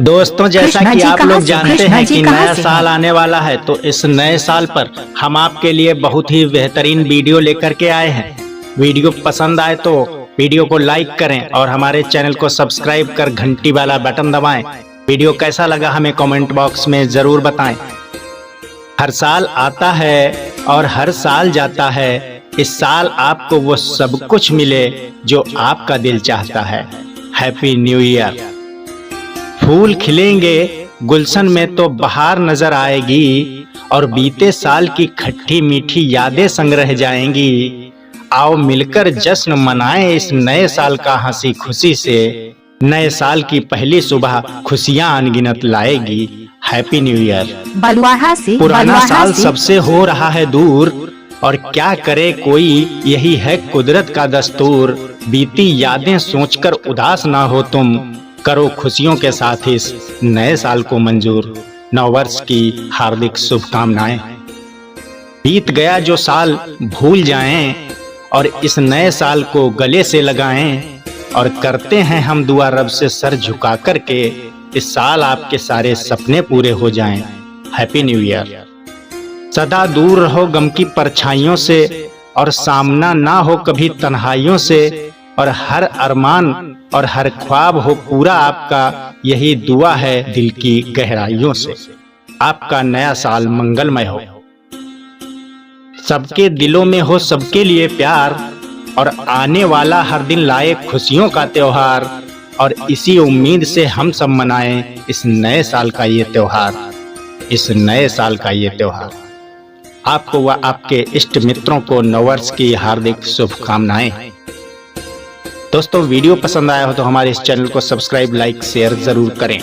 दोस्तों, जैसा कि आप लोग जानते हैं कि नया साल आने वाला है, तो इस नए साल पर हम आपके लिए बहुत ही बेहतरीन वीडियो लेकर के आए हैं। वीडियो पसंद आए तो वीडियो को लाइक करें और हमारे चैनल को सब्सक्राइब कर घंटी वाला बटन दबाएं। वीडियो कैसा लगा हमें कमेंट बॉक्स में जरूर बताएं। हर साल आता है और हर साल जाता है। इस साल आपको वो सब कुछ मिले जो आपका दिल चाहता है। Happy new year. फूल खिलेंगे गुलशन में तो बहार नजर आएगी और बीते साल की खट्टी मीठी यादें संग रह जाएंगी। आओ मिलकर जश्न मनाएं इस नए साल का हंसी खुशी से। नए साल की पहली सुबह खुशियां अनगिनत लाएगी। Happy new year. पुराना साल सबसे हो रहा है दूर और क्या करे कोई, यही है कुदरत का दस्तूर। बीती यादें सोचकर उदास ना हो तुम, करो खुशियों के साथ इस नए साल को मंजूर। नववर्ष की हार्दिक शुभकामनाएं। बीत गया जो साल भूल जाएं और इस नए साल को गले से लगाएं, और करते हैं हम दुआ रब से सर झुका कर के, इस साल आपके सारे सपने पूरे हो जाएं। Happy new year. सदा दूर रहो गम की परछाइयों से और सामना ना हो कभी तन्हाइयों से, और हर अरमान और हर ख्वाब हो पूरा आपका, यही दुआ है दिल की गहराइयों से। आपका नया साल मंगलमय हो। सबके दिलों में हो सबके लिए प्यार, और आने वाला हर दिन लाए खुशियों का त्योहार। और इसी उम्मीद से हम सब मनाएं इस नए साल का ये त्योहार। इस नए साल का ये त्योहार। आपको व आपके इष्ट मित्रों को नववर्ष की हार्दिक शुभकामनाएं। दोस्तों, वीडियो पसंद आया हो तो हमारे इस चैनल को सब्सक्राइब, लाइक, शेयर जरूर करें।